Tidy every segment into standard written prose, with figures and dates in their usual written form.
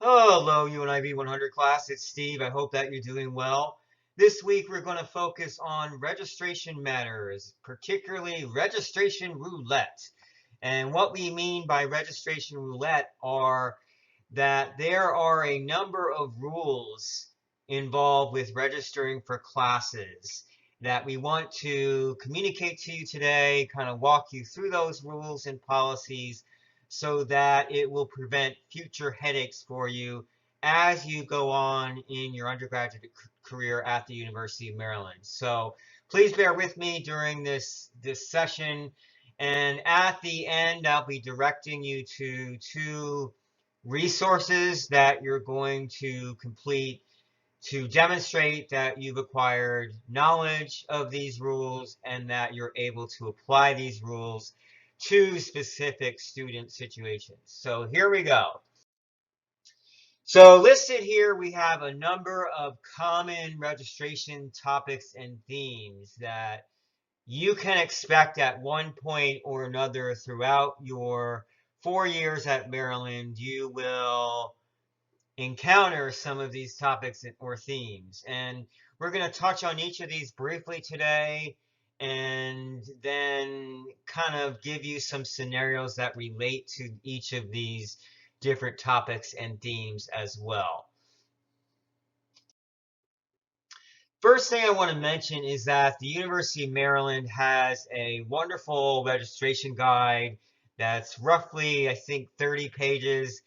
Hello, UNIV 100 class. It's Steve. I hope that you're doing well. This week, we're going to focus on registration matters, particularly registration roulette. And what we mean by registration roulette are that there are a number of rules involved with registering for classes that we want to communicate to you today, kind of walk you through those rules and policies so that it will prevent future headaches for you as you go on in your undergraduate career at the University of Maryland. So please bear with me during this session. And at the end, I'll be directing you to two resources that you're going to complete to demonstrate that you've acquired knowledge of these rules and that you're able to apply these rules to specific student situations. So here we go. So listed here, we have a number of common registration topics and themes that you can expect at one point or another throughout your 4 years at Maryland. You will encounter some of these topics or themes. And we're going to touch on each of these briefly today and then kind of give you some scenarios that relate to each of these different topics and themes as well. First thing I want to mention is that the University of Maryland has a wonderful registration guide that's roughly, I think, 30 pages.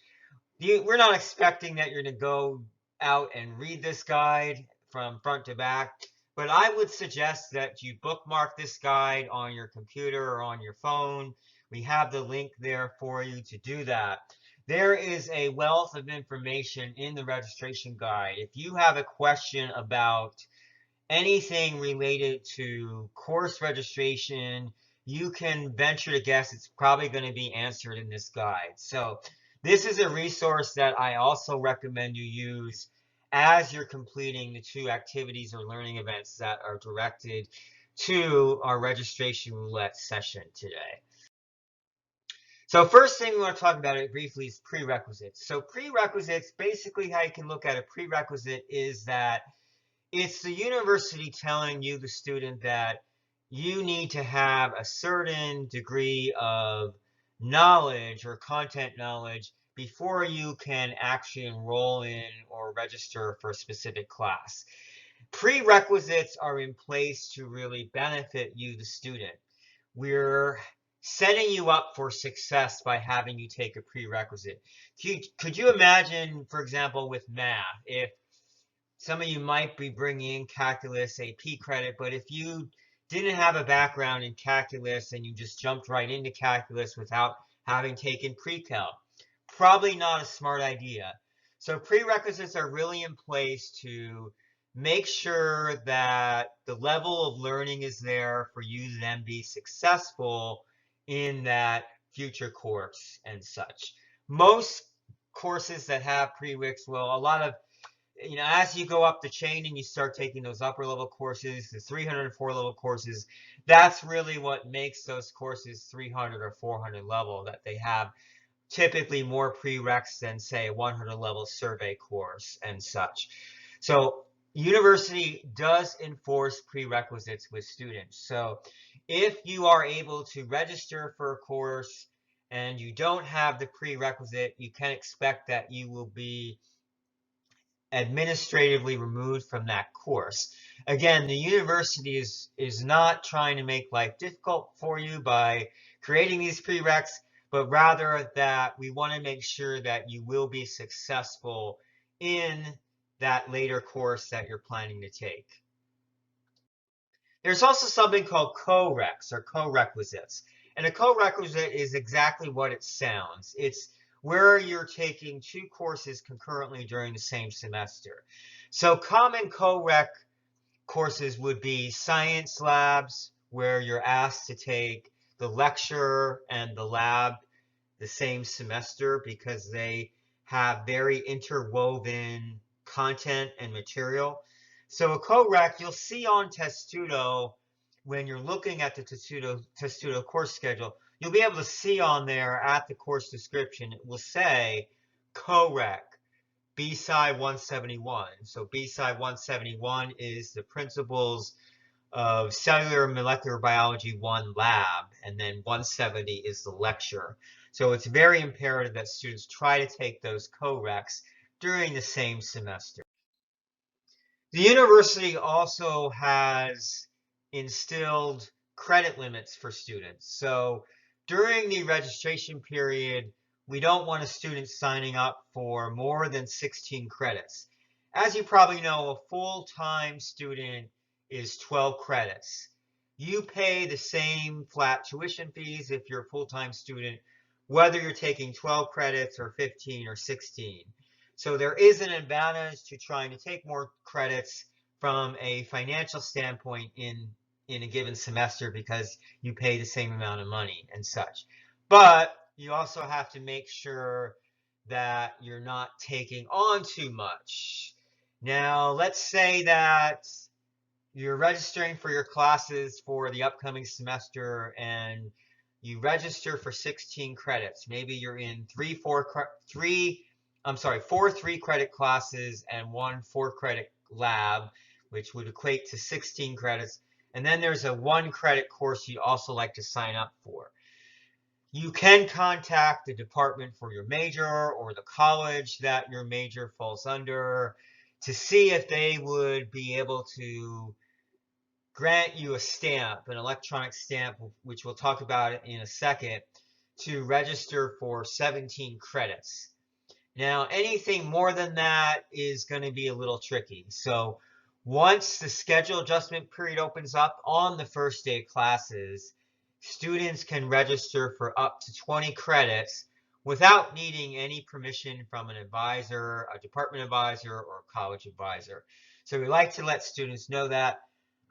We're not expecting that you're going to go out and read this guide from front to back, but I would suggest that you bookmark this guide on your computer or on your phone. We have the link there for you to do that. There is a wealth of information in the registration guide. If you have a question about anything related to course registration, you can venture to guess it's probably going to be answered in this guide. So this is a resource that I also recommend you use as you're completing the two activities or learning events that are directed to our registration roulette session today. So first thing we want to talk about it briefly is prerequisites. So prerequisites, basically how you can look at a prerequisite is that it's the university telling you, the student, that you need to have a certain degree of knowledge or content knowledge before you can actually enroll in or register for a specific class. Prerequisites are in place to really benefit you, the student. We're setting you up for success by having you take a prerequisite. Could you imagine, for example, with math, if some of you might be bringing in calculus AP credit, but if you didn't have a background in calculus and you just jumped right into calculus without having taken pre-cal, probably not a smart idea. So prerequisites are really in place to make sure that the level of learning is there for you to then be successful in that future course and such. Most courses that have prereqs will, a lot of, as you go up the chain and you start taking those upper level courses, the 304 level courses, that's really what makes those courses 300 or 400 level, that they have typically more prereqs than, say, a 100 level survey course and such. So university does enforce prerequisites with students. So if you are able to register for a course and you don't have the prerequisite, you can expect that you will be administratively removed from that course. Again, the university is not trying to make life difficult for you by creating these prereqs, but rather that we want to make sure that you will be successful in that later course that you're planning to take. There's also something called CoRecs or co-requisites. And a co-requisite is exactly what it sounds. It's where you're taking two courses concurrently during the same semester. So common co-rec courses would be science labs, where you're asked to take the lecture and the lab the same semester because they have very interwoven content and material. So a co-rec, you'll see on Testudo, when you're looking at the Testudo course schedule, you'll be able to see on there at the course description, it will say co-rec B-Side 171. So B-Side 171 is the Principles of Cellular Molecular Biology 1 lab, and then 170 is the lecture. So it's very imperative that students try to take those CoRecs during the same semester. The university also has instilled credit limits for students. So during the registration period, we don't want a student signing up for more than 16 credits. As you probably know, a full-time student is 12 credits. You pay the same flat tuition fees if you're a full-time student, whether you're taking 12 credits or 15 or 16. So there is an advantage to trying to take more credits from a financial standpoint in a given semester because you pay the same amount of money and such. But you also have to make sure that you're not taking on too much. Now, let's say that you're registering for your classes for the upcoming semester and you register for 16 credits. Maybe you're in four 3-credit classes and 1 4-credit lab, which would equate to 16 credits. And then there's a 1-credit course you'd also like to sign up for. You can contact the department for your major or the college that your major falls under to see if they would be able to grant you a stamp, an electronic stamp, which we'll talk about in a second, to register for 17 credits. Now, anything more than that is going to be a little tricky. So once the schedule adjustment period opens up on the first day of classes, students can register for up to 20 credits without needing any permission from an advisor, a department advisor, or a college advisor. So we like to let students know that.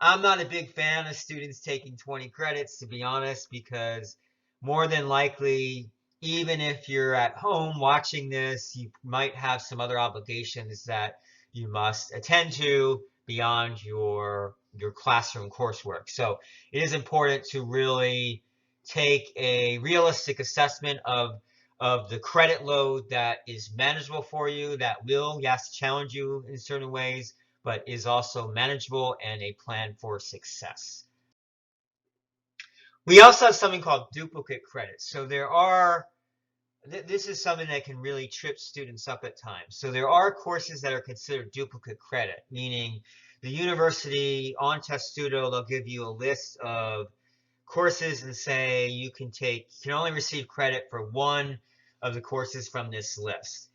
I'm not a big fan of students taking 20 credits, to be honest, because more than likely, even if you're at home watching this, you might have some other obligations that you must attend to beyond your classroom coursework. So it is important to really take a realistic assessment of the credit load that is manageable for you, that will, yes, challenge you in certain ways, but is also manageable and a plan for success. We also have something called duplicate credits. So this is something that can really trip students up at times. So there are courses that are considered duplicate credit, meaning the university on Testudo, they'll give you a list of courses and say you can only receive credit for one of the courses from this list.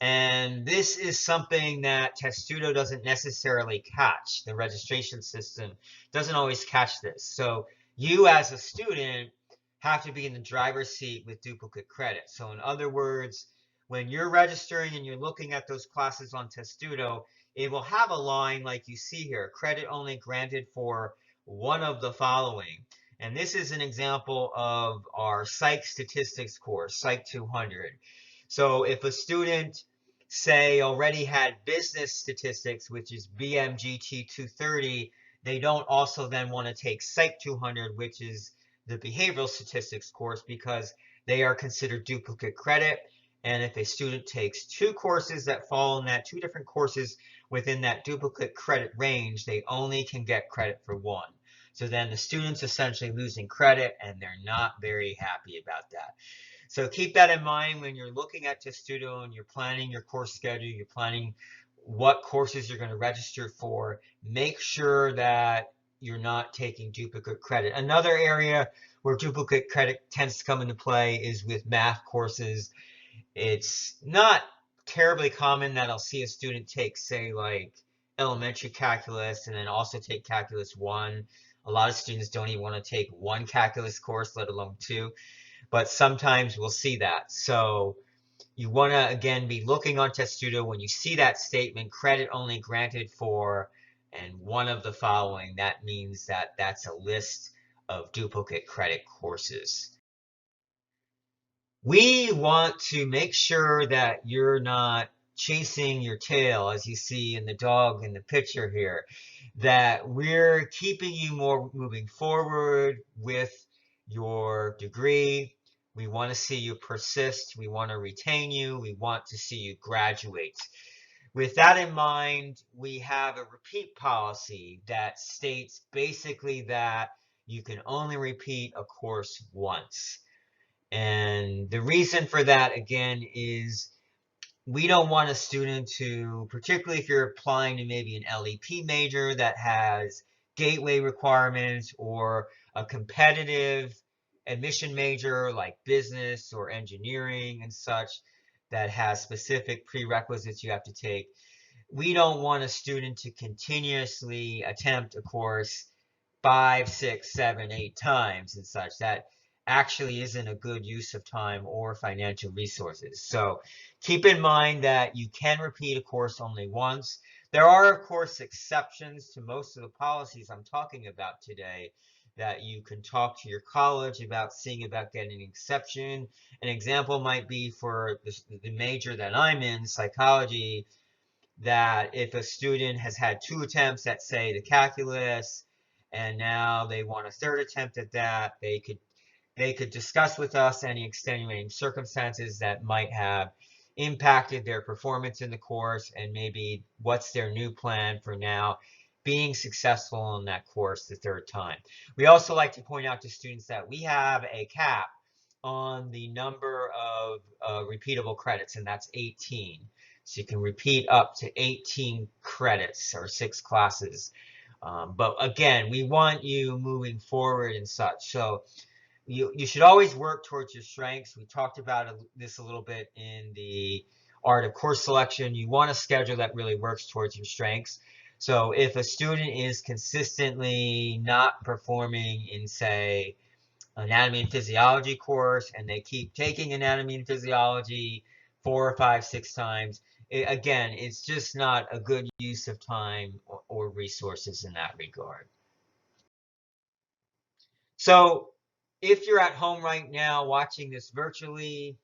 And this is something that Testudo doesn't necessarily catch. The registration system doesn't always catch this. So you as a student have to be in the driver's seat with duplicate credit. So in other words, when you're registering and you're looking at those classes on Testudo, it will have a line like you see here, credit only granted for one of the following. And this is an example of our Psych Statistics course, Psych 200. So if a student, say, already had business statistics, which is BMGT 230, they don't also then want to take Psych 200, which is the behavioral statistics course, because they are considered duplicate credit. And if a student takes 2 courses that fall in that, 2 different courses within that duplicate credit range, they only can get credit for 1. So then the student's essentially losing credit, and they're not very happy about that. So keep that in mind when you're looking at Testudo and you're planning your course schedule, you're planning what courses you're going to register for. Make sure that you're not taking duplicate credit. Another area where duplicate credit tends to come into play is with math courses. It's not terribly common that I'll see a student take, say, like elementary calculus and then also take calculus 1. A lot of students don't even want to take 1 calculus course, let alone 2. But sometimes we'll see that. So you want to, again, be looking on Testudo when you see that statement, credit only granted for, and one of the following. That means that that's a list of duplicate credit courses. We want to make sure that you're not chasing your tail, as you see in the dog in the picture here, that we're keeping you more moving forward with your degree. We want to see you persist. We want to retain you. We want to see you graduate. With that in mind, we have a repeat policy that states basically that you can only repeat a course once. And the reason for that, again, is we don't want a student to, particularly if you're applying to maybe an LEP major that has gateway requirements, or a competitive admission major like business or engineering and such that has specific prerequisites you have to take. We don't want a student to continuously attempt a course 5, 6, 7, 8 times and such. That actually isn't a good use of time or financial resources. So keep in mind that you can repeat a course only once. There are, of course, exceptions to most of the policies I'm talking about today that you can talk to your college about, seeing about getting an exception. An example might be for the major that I'm in, psychology, that if a student has had 2 attempts at, say, the calculus, and now they want a 3rd attempt at that, they could discuss with us any extenuating circumstances that might have impacted their performance in the course, and maybe what's their new plan for now being successful in that course the 3rd time. We also like to point out to students that we have a cap on the number of repeatable credits, and that's 18. So you can repeat up to 18 credits or 6 classes. But again, we want you moving forward and such. So you should always work towards your strengths. We talked about this a little bit in the art of course selection. You want a schedule that really works towards your strengths. So if a student is consistently not performing in, say, anatomy and physiology course, and they keep taking anatomy and physiology 4 or 5, 6 times, again, it's just not a good use of time or resources in that regard. So if you're at home right now watching this virtually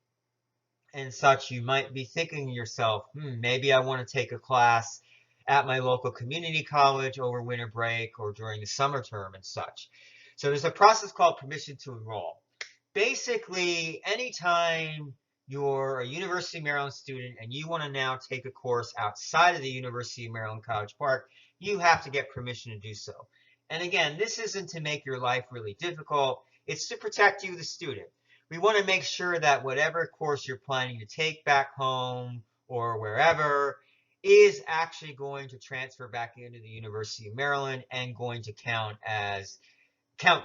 and such, you might be thinking to yourself, maybe I want to take a class at my local community college over winter break or during the summer term and such. So there's a process called permission to enroll. Basically, anytime you're a University of Maryland student and you want to now take a course outside of the University of Maryland College Park, you have to get permission to do so. And again, this isn't to make your life really difficult. It's to protect you, the student. We want to make sure that whatever course you're planning to take back home or wherever is actually going to transfer back into the University of Maryland and going to count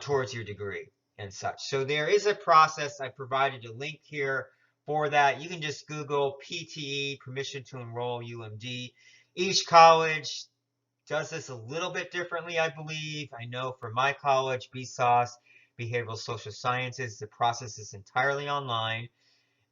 towards your degree and such. So there is a process. I provided a link here for that. You can just Google PTE, permission to enroll, UMD. Each college does this a little bit differently, I believe. I know for my college, BSOS, Behavioral Social Sciences, the process is entirely online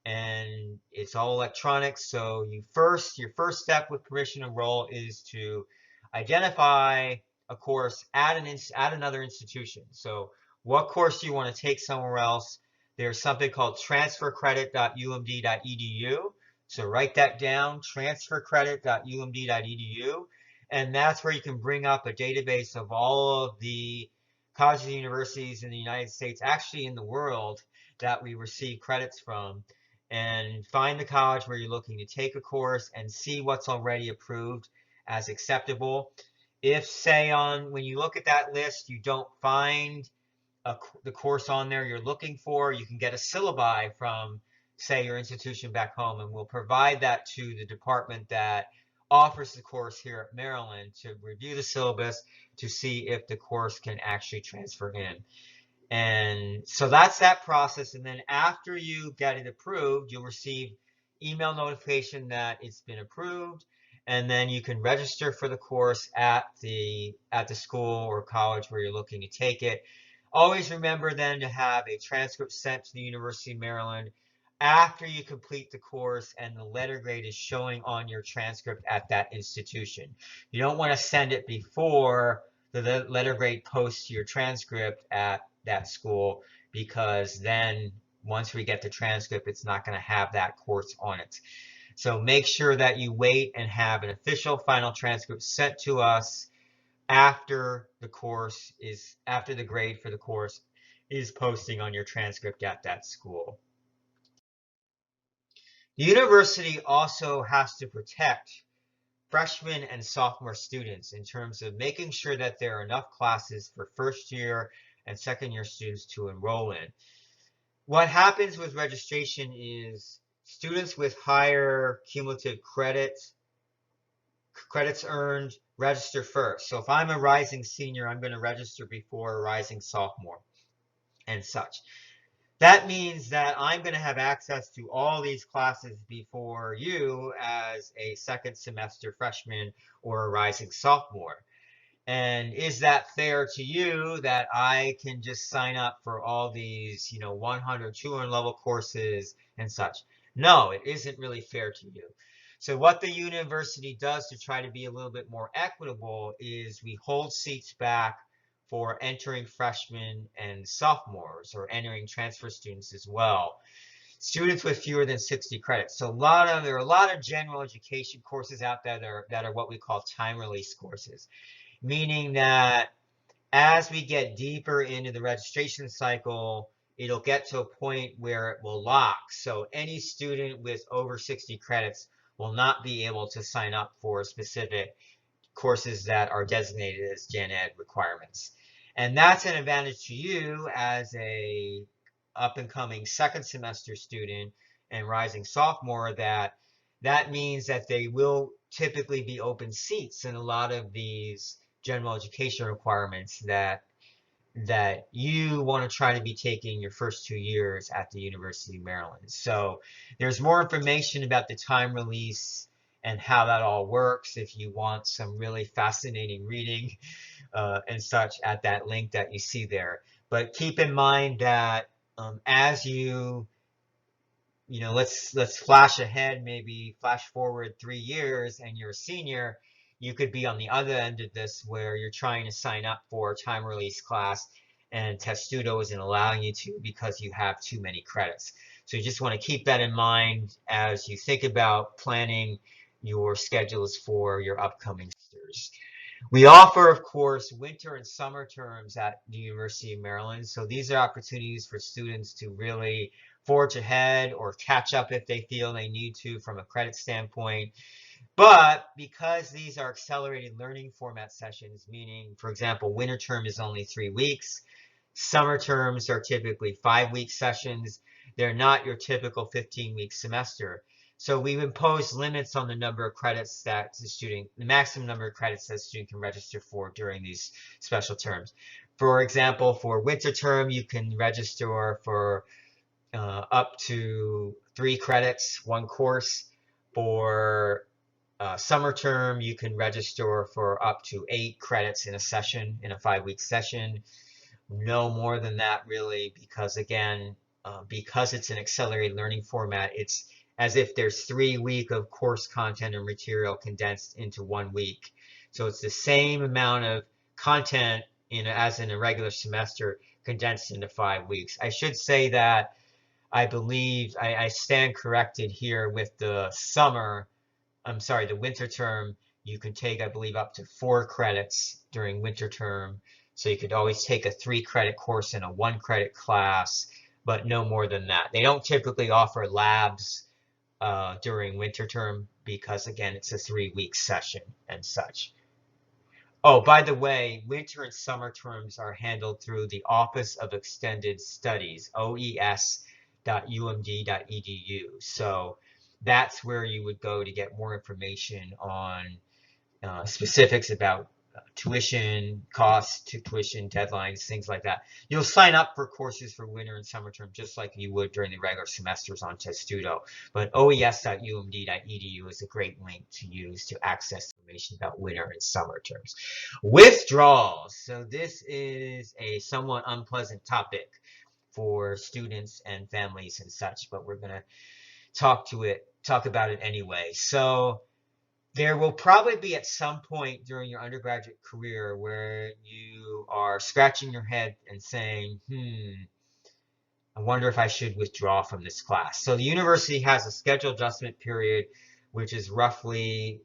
and it's all electronic. So your first step with permission to enroll is to identify a course at another institution. So what course do you want to take somewhere else? There's something called transfercredit.umd.edu. So write that down, transfercredit.umd.edu. And that's where you can bring up a database of all of the colleges and universities in the United States, actually in the world, that we receive credits from, and find the college where you're looking to take a course and see what's already approved as acceptable. If, say, when you look at that list, you don't find the course on there you're looking for, you can get a syllabi from, say, your institution back home, and we'll provide that to the department that offers the course here at Maryland to review the syllabus to see if the course can actually transfer in. And so that's that process. And then after you get it approved, you'll receive email notification that it's been approved. And then you can register for the course at the school or college where you're looking to take it. Always remember then to have a transcript sent to the University of Maryland after you complete the course and the letter grade is showing on your transcript at that institution. You don't want to send it before the letter grade posts your transcript at that school, because then once we get the transcript, it's not going to have that course on it. So make sure that you wait and have an official final transcript sent to us after the grade for the course is posting on your transcript at that school. The university also has to protect freshmen and sophomore students in terms of making sure that there are enough classes for first year and second year students to enroll in. What happens with registration is students with higher cumulative credits earned register first. So if I'm a rising senior, I'm going to register before a rising sophomore and such. That means that I'm going to have access to all these classes before you as a second semester freshman or a rising sophomore. And is that fair to you that I can just sign up for all these, 100, 200 level courses and such? No, it isn't really fair to you. So what the university does to try to be a little bit more equitable is we hold seats back for entering freshmen and sophomores, or entering transfer students as well. Students with fewer than 60 credits. So there are a lot of general education courses out there that are what we call time release courses, meaning that as we get deeper into the registration cycle, it'll get to a point where it will lock. So any student with over 60 credits will not be able to sign up for specific courses that are designated as Gen Ed requirements. And that's an advantage to you as a up and coming second semester student and rising sophomore, that means that they will typically be open seats in a lot of these general education requirements that you want to try to be taking your first 2 years at the University of Maryland. So there's more information about the time release and how that all works if you want some really fascinating reading and such at that link that you see there. But keep in mind that as let's flash ahead, maybe flash forward 3 years and you're a senior, you could be on the other end of this where you're trying to sign up for a time release class and Testudo isn't allowing you to because you have too many credits. So you just want to keep that in mind as you think about planning your schedules for your upcoming semesters. We offer, of course, winter and summer terms at the University of Maryland. So these are opportunities for students to really forge ahead or catch up if they feel they need to from a credit standpoint. But because these are accelerated learning format sessions, meaning, for example, winter term is only 3 weeks, summer terms are typically 5-week sessions, they're not your typical 15-week semester. So we've imposed limits on the number of credits that the maximum number of credits that a student can register for during these special terms. For example, for winter term, you can register for up to 3 credits, 1 course. For summer term, you can register for up to 8 credits in a session, in a 5-week session. No more than that, really, because again, because it's an accelerated learning format, it's as if there's 3 weeks of course content and material condensed into 1 week. So it's the same amount of content as in a regular semester condensed into 5 weeks. I should say that I believe I stand corrected here with the winter term. You can take, I believe, up to 4 credits during winter term. So you could always take a 3-credit course in a 1-credit class, but no more than that. They don't typically offer labs during winter term because, again, it's a 3-week session and such. Oh, by the way, winter and summer terms are handled through the Office of Extended Studies, oes.umd.edu. So that's where you would go to get more information on specifics about tuition costs, tuition deadlines, things like that. You'll sign up for courses for winter and summer term just like you would during the regular semesters on Testudo. But oes.umd.edu is a great link to use to access information about winter and summer terms. Withdrawals. So this is a somewhat unpleasant topic for students and families and such, but we're going to talk about it anyway. So there will probably be at some point during your undergraduate career where you are scratching your head and saying, I wonder if I should withdraw from this class. So the university has a schedule adjustment period, which is roughly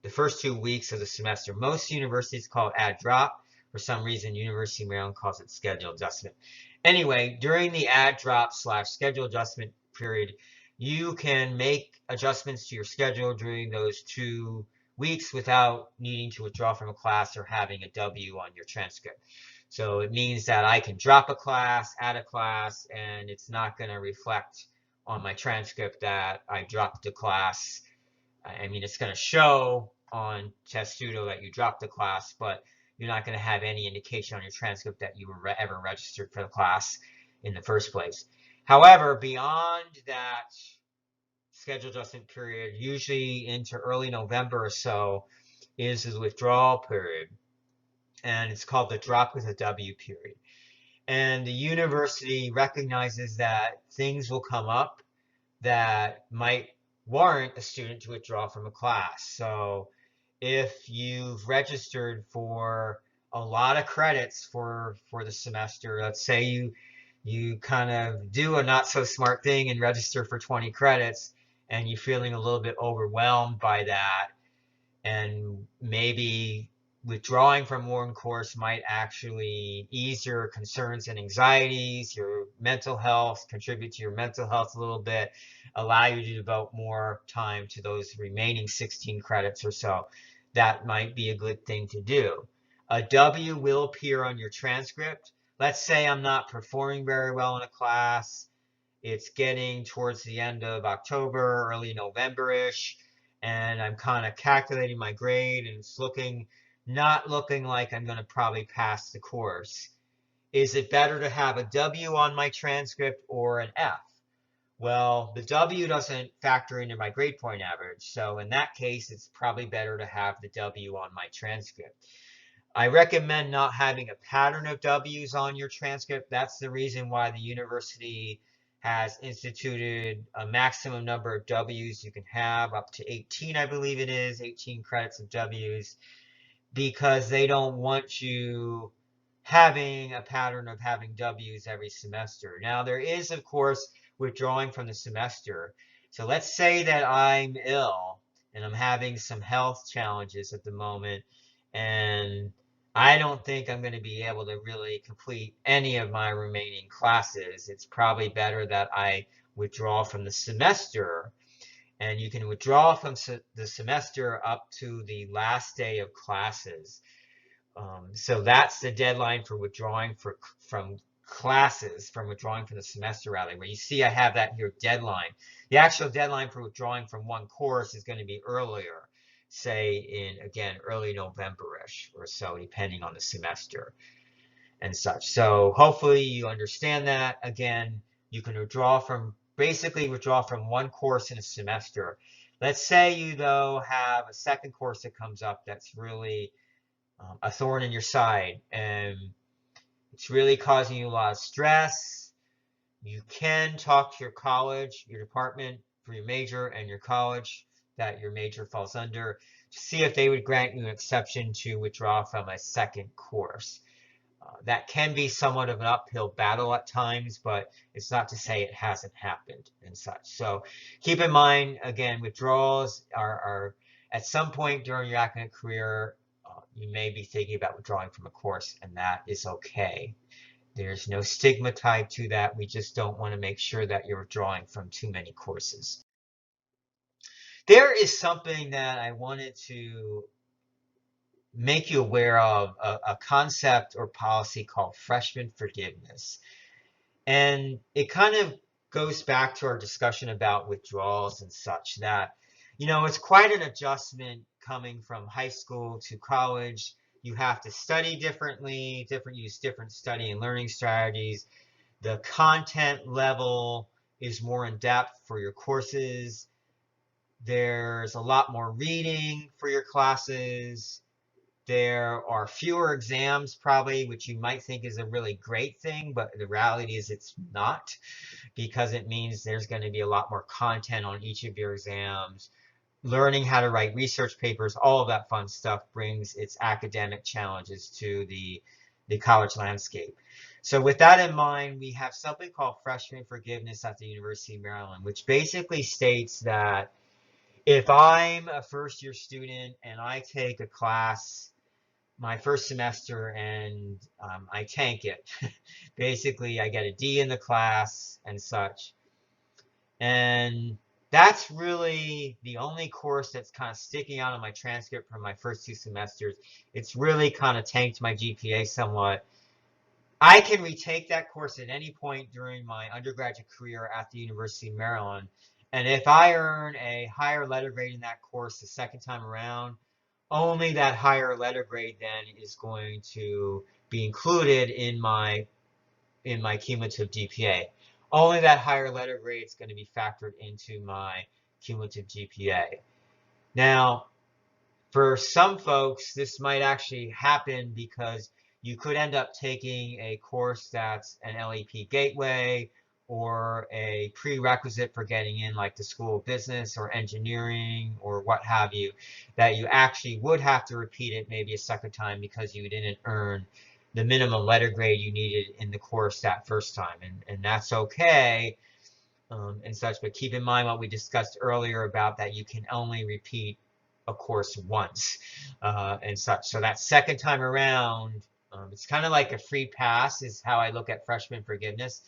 the first 2 weeks of the semester. Most universities call it add drop. For some reason, University of Maryland calls it schedule adjustment. Anyway, during the add drop / schedule adjustment period, you can make adjustments to your schedule during those 2 weeks without needing to withdraw from a class or having a W on your transcript. So it means that I can drop a class, add a class, and it's not going to reflect on my transcript that I dropped the class. I mean, it's going to show on Testudo that you dropped the class, but you're not going to have any indication on your transcript that you were ever registered for the class in the first place. However, beyond that schedule adjustment period, usually into early November or so, is the withdrawal period. And it's called the drop with a W period. And the university recognizes that things will come up that might warrant a student to withdraw from a class. So if you've registered for a lot of credits for the semester, let's say you kind of do a not so smart thing and register for 20 credits and you're feeling a little bit overwhelmed by that, and maybe withdrawing from one course might actually ease your concerns and anxieties, your mental health, contribute to your mental health a little bit, allow you to devote more time to those remaining 16 credits or so. That might be a good thing to do. A W will appear on your transcript. Let's say I'm not performing very well in a class. It's getting towards the end of October, early November-ish, and I'm kind of calculating my grade, and it's not looking like I'm going to probably pass the course. Is it better to have a W on my transcript or an F? Well, the W doesn't factor into my grade point average, so in that case, it's probably better to have the W on my transcript. I recommend not having a pattern of W's on your transcript. That's the reason why the university has instituted a maximum number of W's you can have, up to 18, I believe it is, 18 credits of W's, because they don't want you having a pattern of having W's every semester. Now, there is, of course, withdrawing from the semester. So let's say that I'm ill and I'm having some health challenges at the moment, and I don't think I'm going to be able to really complete any of my remaining classes. It's probably better that I withdraw from the semester, and you can withdraw from the semester up to the last day of classes. So that's the deadline for withdrawing from classes, from withdrawing from the semester rather, where you see I have that here deadline. The actual deadline for withdrawing from one course is going to be earlier, say in, again, early November-ish or so, depending on the semester and such. So hopefully you understand that. Again, you can basically withdraw from one course in a semester. Let's say you, though, have a second course that comes up that's really a thorn in your side, and it's really causing you a lot of stress. You can talk to your college, your department for your major, and your college that your major falls under, to see if they would grant you an exception to withdraw from a second course. That can be somewhat of an uphill battle at times, but it's not to say it hasn't happened and such. So keep in mind, again, withdrawals are at some point during your academic career, you may be thinking about withdrawing from a course, and that is okay. There's no stigma tied to that. We just don't want to make sure that you're withdrawing from too many courses. There is something that I wanted to make you aware of, a concept or policy called freshman forgiveness. And it kind of goes back to our discussion about withdrawals and such, that, it's quite an adjustment coming from high school to college. You have to study differently, use different study and learning strategies. The content level is more in depth for your courses. There's a lot more reading for your classes. There are fewer exams probably, which you might think is a really great thing, but the reality is it's not, because it means there's going to be a lot more content on each of your exams. Learning how to write research papers, all of that fun stuff brings its academic challenges to the college landscape. So with that in mind, we have something called freshman forgiveness at the University of Maryland, which basically states that if I'm a first-year student and I take a class my first semester and I tank it, basically I get a D in the class and such, and That's really the only course that's kind of sticking out on my transcript from my first 2 semesters. It's really kind of tanked my GPA somewhat. I can retake that course at any point during my undergraduate career at the University of Maryland. And if I earn a higher letter grade in that course the second time around, only that higher letter grade then is going to be included in my cumulative GPA. Only that higher letter grade is going to be factored into my cumulative GPA. Now, for some folks, this might actually happen because you could end up taking a course that's an LEP gateway or a prerequisite for getting in, like the School of Business or engineering or what have you, that you actually would have to repeat it maybe a second time because you didn't earn the minimum letter grade you needed in the course that first time. And that's okay, and such, but keep in mind what we discussed earlier about that you can only repeat a course once, and such. So that second time around, it's kind of like a free pass is how I look at freshman forgiveness.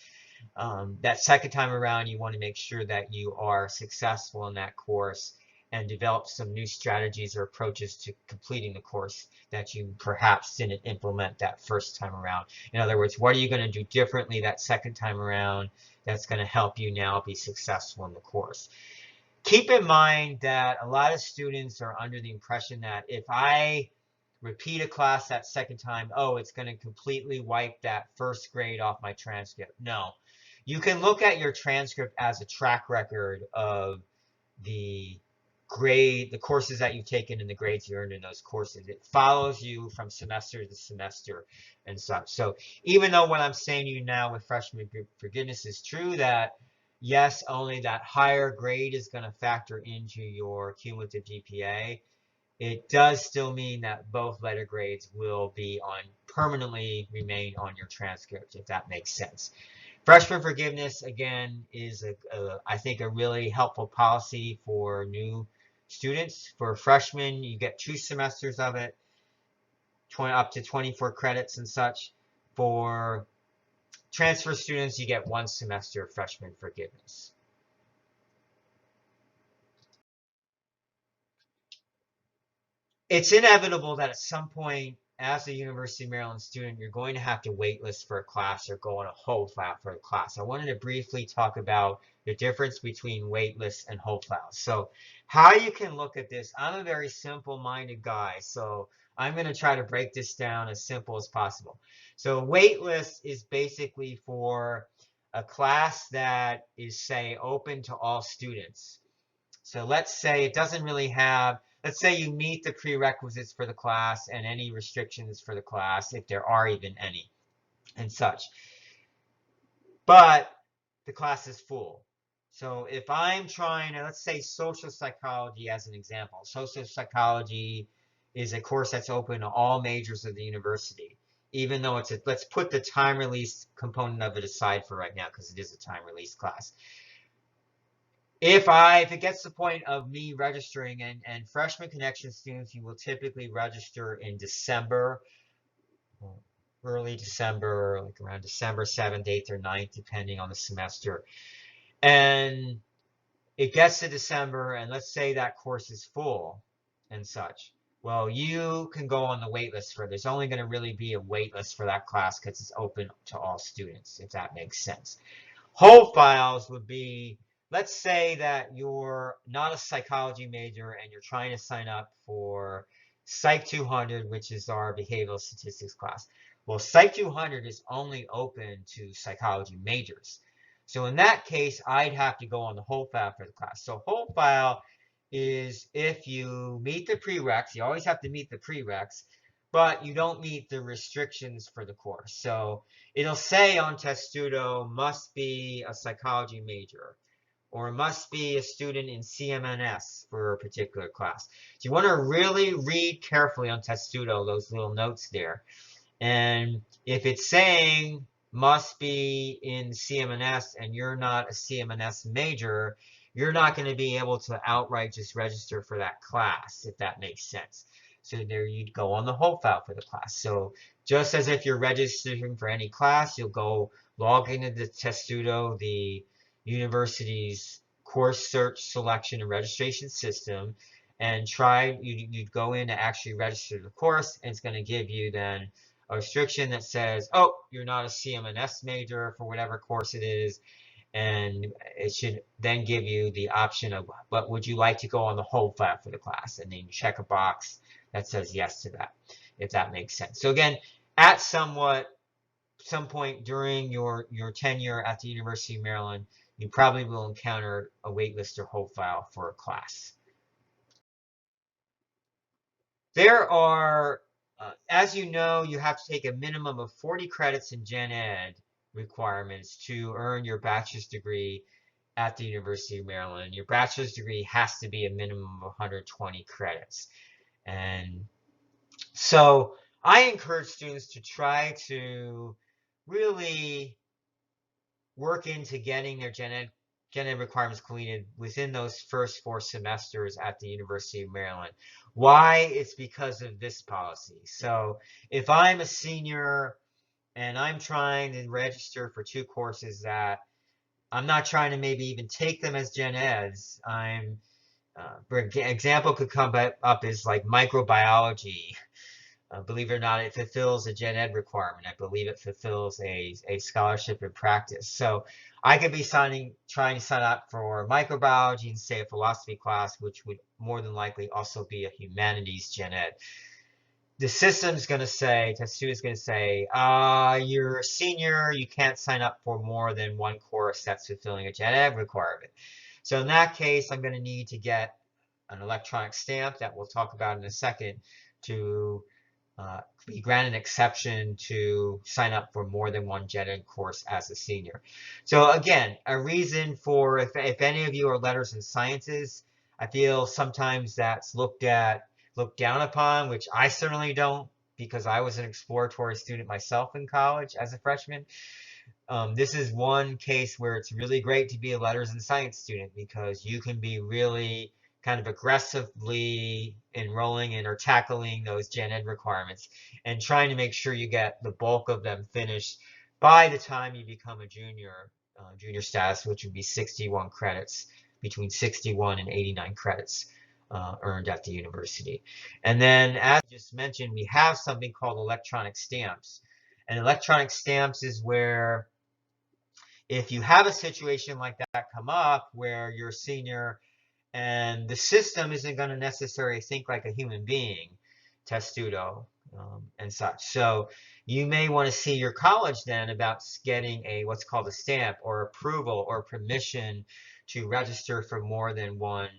That second time around, you want to make sure that you are successful in that course and develop some new strategies or approaches to completing the course that you perhaps didn't implement that first time around. In other words, what are you going to do differently that second time around that's going to help you now be successful in the course? Keep in mind that a lot of students are under the impression that if I repeat a class that second time, oh, it's going to completely wipe that first grade off my transcript. No. You can look at your transcript as a track record of the the courses that you've taken and the grades you earned in those courses. It follows you from semester to semester and such. So even though what I'm saying to you now with freshman forgiveness is true, that yes, only that higher grade is going to factor into your cumulative GPA, it does still mean that both letter grades will be on permanently remain on your transcript, if that makes sense. Freshman forgiveness, again, is I think a really helpful policy for new students. For freshmen, you get 2 semesters of it, up to 24 credits and such. For transfer students, you get 1 semester of freshman forgiveness. It's inevitable that at some point, as a University of Maryland student, you're going to have to waitlist for a class or go on a hold file for a class. I wanted to briefly talk about the difference between waitlist and hold files. So how you can look at this, I'm a very simple-minded guy, so I'm going to try to break this down as simple as possible. So waitlist is basically for a class that is, say, open to all students. So let's say it doesn't really have, let's say you meet the prerequisites for the class and any restrictions for the class, if there are even any, and such. But the class is full. So if I'm trying to, let's say social psychology as an example. Social psychology is a course that's open to all majors of the university, even though it's a, let's put the time release component of it aside for right now because it is a time release class. If it gets to the point of me registering, and freshman connection students, you will typically register in December, early December, like around December 7th, 8th, or 9th, depending on the semester. And it gets to December, and let's say that course is full and such. Well, you can go on the wait list for, there's only going to really be a wait list for that class because it's open to all students, if that makes sense. Hold files would be, let's say that you're not a psychology major and you're trying to sign up for Psych 200, which is our behavioral statistics class. Well, Psych 200 is only open to psychology majors. So in that case, I'd have to go on the hold file for the class. So hold file is if you meet the prereqs, you always have to meet the prereqs, but you don't meet the restrictions for the course. So it'll say on Testudo, must be a psychology major, or must be a student in CMNS for a particular class. So you want to really read carefully on Testudo, those little notes there. And if it's saying must be in CMNS and you're not a CMNS major, you're not going to be able to outright just register for that class, if that makes sense. So there you'd go on the hold file for the class. So just as if you're registering for any class, you'll go log into the Testudo, the university's course search, selection, and registration system, and you'd go in to actually register the course, and it's going to give you then a restriction that says, oh, you're not a CMNS major for whatever course it is, and it should then give you the option of what would you like to go on the whole file for the class, and then you check a box that says yes to that, if that makes sense. So again, at some point during your tenure at the University of Maryland, you probably will encounter a waitlist or hold file for a class. There are, as you know, you have to take a minimum of 40 credits in Gen Ed requirements to earn your bachelor's degree at the University of Maryland. Your bachelor's degree has to be a minimum of 120 credits. And so I encourage students to try to really work into getting their Gen Ed requirements completed within those first 4 semesters at the University of Maryland. Why? It's because of this policy. So if I'm a senior and I'm trying to register for 2 courses that I'm not trying to maybe even take them as Gen Eds, for example, could come up is like microbiology. Believe it or not, it fulfills a Gen Ed requirement. I believe it fulfills a scholarship in practice. So I could be trying to sign up for microbiology and say a philosophy class, which would more than likely also be a humanities Gen Ed. The system's going to say, the student's going to say, you're a senior, you can't sign up for more than 1 course that's fulfilling a Gen Ed requirement. So in that case, I'm going to need to get an electronic stamp that we'll talk about in a second to be granted an exception to sign up for more than 1 Gen Ed course as a senior. So again, a reason for, if any of you are letters and sciences, I feel sometimes that's looked down upon, which I certainly don't, because I was an exploratory student myself in college as a freshman. This is one case where it's really great to be a letters and science student, because you can be really kind of aggressively enrolling in or tackling those Gen Ed requirements and trying to make sure you get the bulk of them finished by the time you become a junior status, which would be 61 credits, between 61 and 89 credits earned at the university. And then, as I just mentioned, we have something called electronic stamps. And electronic stamps is where, if you have a situation like that come up where you're a senior and the system isn't going to necessarily think like a human being, testudo, and such. So you may want to see your college then about getting what's called a stamp or approval or permission to register for more than 1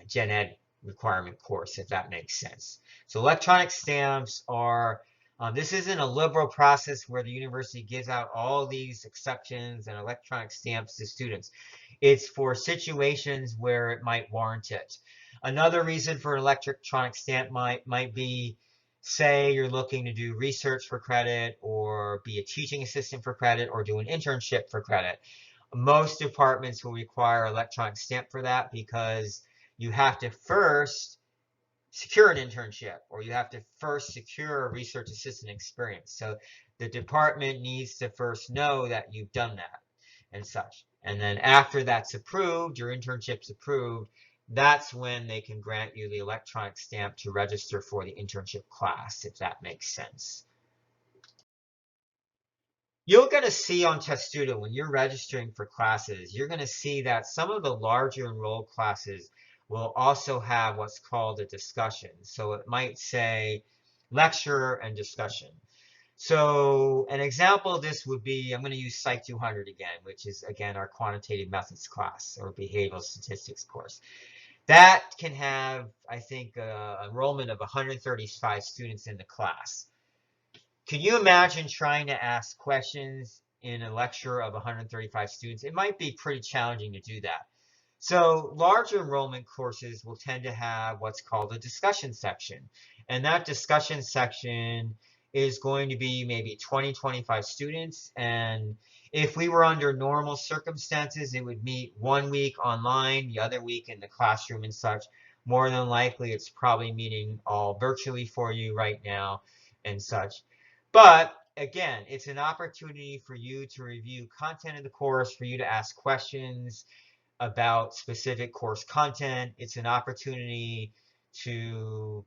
Gen Ed requirement course, if that makes sense. So electronic stamps are, this isn't a liberal process where the university gives out all these exceptions and electronic stamps to students. It's for situations where it might warrant it. Another reason for an electronic stamp might be, say you're looking to do research for credit, or be a teaching assistant for credit, or do an internship for credit. Most departments will require electronic stamp for that, because you have to first secure an internship, or you have to first secure a research assistant experience. So the department needs to first know that you've done that and such. And then after that's approved, your internship's approved, that's when they can grant you the electronic stamp to register for the internship class, if that makes sense. You're going to see on Testudo, when you're registering for classes, you're going to see that some of the larger enrolled classes will also have what's called a discussion. So it might say lecture and discussion. So an example of this would be, I'm going to use Psych 200 again, which is, again, our quantitative methods class or behavioral statistics course. That can have, I think, enrollment of 135 students in the class. Can you imagine trying to ask questions in a lecture of 135 students? It might be pretty challenging to do that. So larger enrollment courses will tend to have what's called a discussion section. And that discussion section is going to be maybe 20, 25 students. And if we were under normal circumstances, it would meet 1 week online, the other week in the classroom and such. More than likely, it's probably meeting all virtually for you right now and such. But again, it's an opportunity for you to review content of the course, for you to ask questions, about specific course content. It's an opportunity to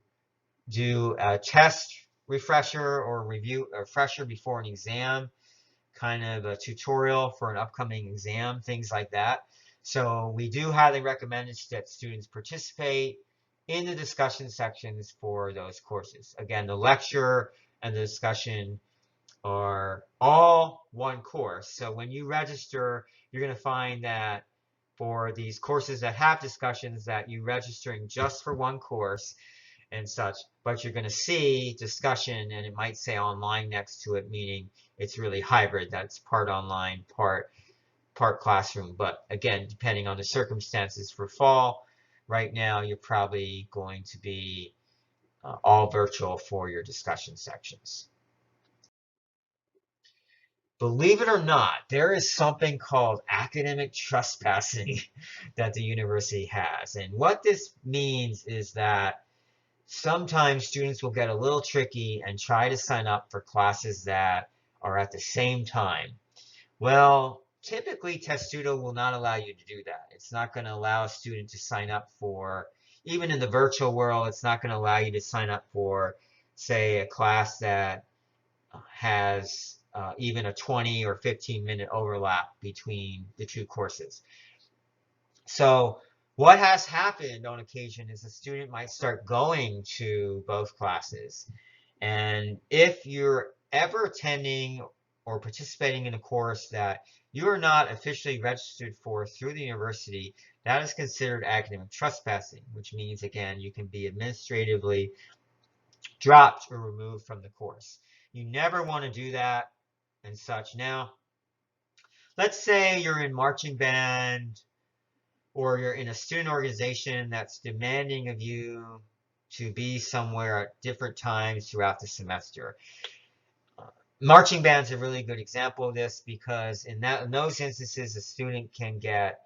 do a test refresher or review a refresher before an exam, kind of a tutorial for an upcoming exam, things like that. So we do highly recommend that students participate in the discussion sections for those courses. Again, the lecture and the discussion are all one course. So when you register, you're going to find that for these courses that have discussions that you're registering just for one course and such, but you're going to see discussion and it might say online next to it, meaning it's really hybrid. That's part online, part classroom. But again, depending on the circumstances for fall, right now you're probably going to be all virtual for your discussion sections. Believe it or not, there is something called academic trespassing that the university has. And what this means is that sometimes students will get a little tricky and try to sign up for classes that are at the same time. Well, typically Testudo will not allow you to do that. It's not going to allow a student to sign up for, even in the virtual world, it's not going to allow you to sign up for, say, a class that has even a 20 or 15-minute overlap between the two courses. So what has happened on occasion is a student might start going to both classes. And if you're ever attending or participating in a course that you are not officially registered for through the university, that is considered academic trespassing, which means, again, you can be administratively dropped or removed from the course. You never want to do that and such. Now, let's say you're in marching band or you're in a student organization that's demanding of you to be somewhere at different times throughout the semester. Marching band's a really good example of this because in those instances, a student can get,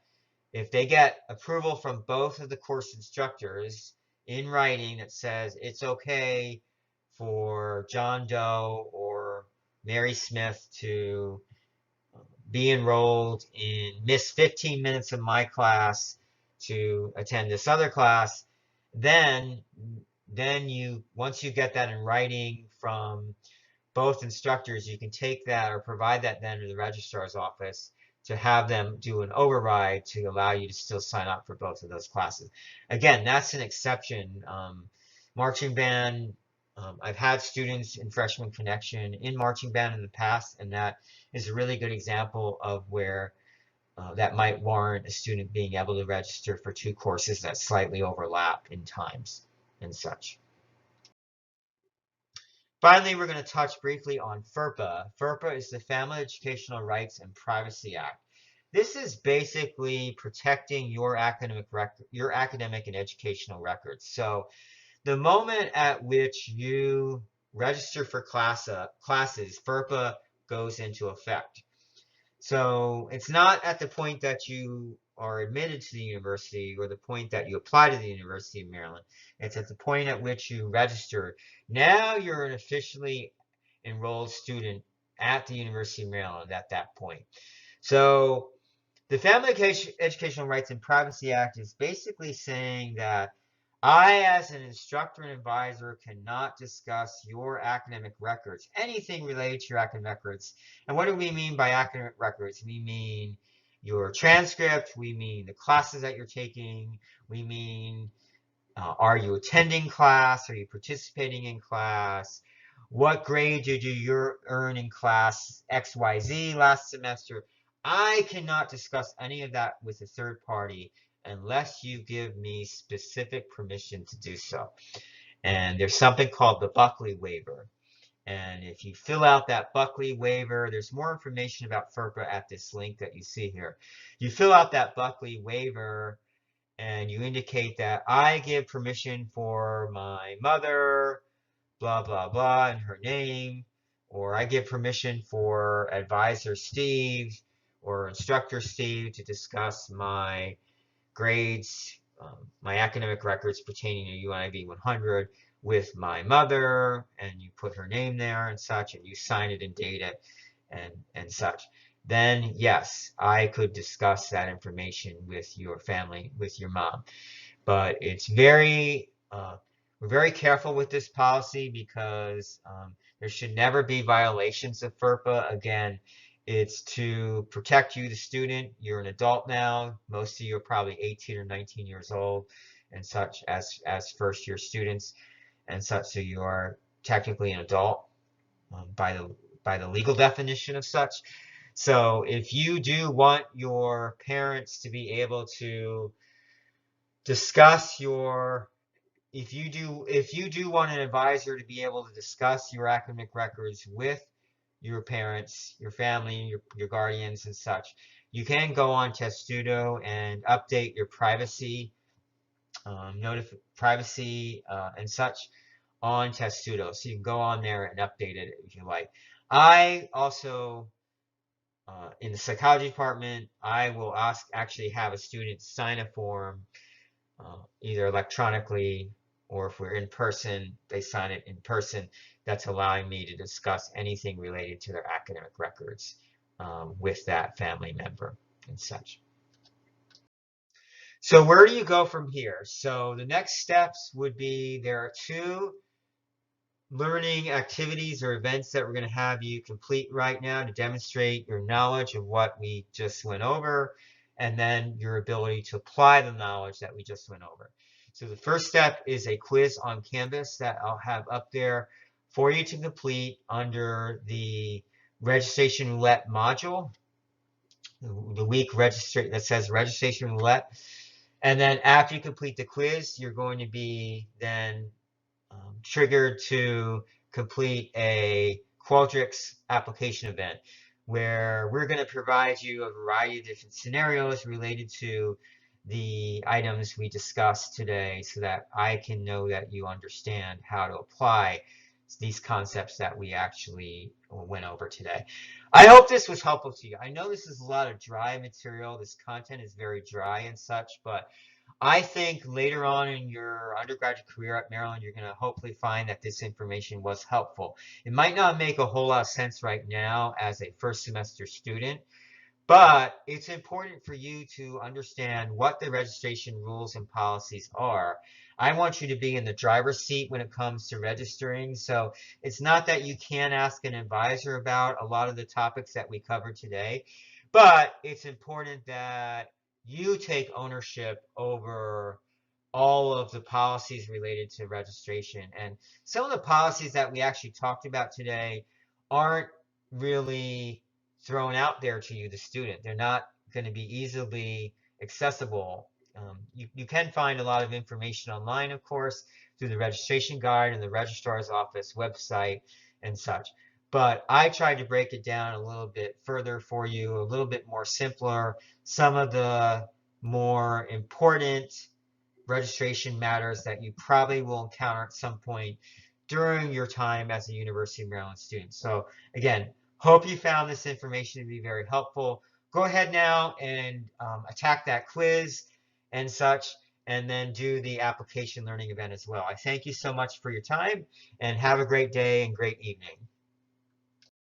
if they get approval from both of the course instructors in writing that says it's okay for John Doe or Mary Smith to be enrolled in miss 15 minutes of my class to attend this other class, then you, once you get that in writing from both instructors, you can take that or provide that then to the registrar's office to have them do an override to allow you to still sign up for both of those classes. Again, that's an exception. Marching band, I've had students in Freshman Connection in marching band in the past, and that is a really good example of where that might warrant a student being able to register for two courses that slightly overlap in times and such. Finally, we're going to touch briefly on FERPA. FERPA is the Family Educational Rights and Privacy Act. This is basically protecting your academic and educational records. So the moment at which you register for classes, FERPA goes into effect. So it's not at the point that you are admitted to the university or the point that you apply to the University of Maryland. It's at the point at which you register. Now you're an officially enrolled student at the University of Maryland at that point. So the Family Educational Rights and Privacy Act is basically saying that I, as an instructor and advisor, cannot discuss your academic records, anything related to your academic records. And what do we mean by academic records? We mean your transcript, we mean the classes that you're taking, we mean are you attending class, are you participating in class, what grade did you earn in class XYZ last semester. I cannot discuss any of that with a third party unless you give me specific permission to do so. And there's something called the Buckley waiver. And if you fill out that Buckley waiver, there's more information about FERPA at this link that you see here. You fill out that Buckley waiver and you indicate that I give permission for my mother, blah, blah, blah, and her name, or I give permission for advisor Steve or instructor Steve to discuss my grades, my academic records pertaining to UNIV 100 with my mother, and you put her name there and such, and you sign it and date it and such. then yes, I could discuss that information with your family, with your mom. But it's we're very careful with this policy because there should never be violations of FERPA. Again, it's to protect you, the student. You're an adult now. Most of you are probably 18 or 19 years old and such as first year students and such. So you are technically an adult by the legal definition of such. So if you do want your parents to be able to discuss your if you do want an advisor to be able to discuss your academic records with your parents, your family, your guardians and such, you can go on Testudo and update your privacy and such on Testudo. So you can go on there and update it if you like. I also in the psychology department, I will actually have a student sign a form either electronically or if we're in person, they sign it in person. That's allowing me to discuss anything related to their academic records with that family member and such. So where do you go from here? So the next steps would be there are 2 learning activities or events that we're going to have you complete right now to demonstrate your knowledge of what we just went over and then your ability to apply the knowledge that we just went over. So the first step is a quiz on Canvas that I'll have up there for you to complete under the registration roulette module, the week that says registration roulette. And then after you complete the quiz, you're going to be then triggered to complete a Qualtrics application event where we're going to provide you a variety of different scenarios related to the items we discussed today so that I can know that you understand how to apply these concepts that we actually went over today. I hope this was helpful to you. I know this is a lot of dry material. This content is very dry and such, but I think later on in your undergraduate career at Maryland, you're going to hopefully find that this information was helpful. It might not make a whole lot of sense right now as a first semester student, but it's important for you to understand what the registration rules and policies are. I want you to be in the driver's seat when it comes to registering. So it's not that you can't ask an advisor about a lot of the topics that we covered today, but it's important that you take ownership over all of the policies related to registration. And some of the policies that we actually talked about today aren't really thrown out there to you, the student. They're not going to be easily accessible. You can find a lot of information online, of course, through the registration guide and the registrar's office website and such. But I tried to break it down a little bit further for you, a little bit more simpler. Some of the more important registration matters that you probably will encounter at some point during your time as a University of Maryland student. So again, hope you found this information to be very helpful. Go ahead now and attack that quiz and such, and then do the application learning event as well. I thank you so much for your time and have a great day and great evening.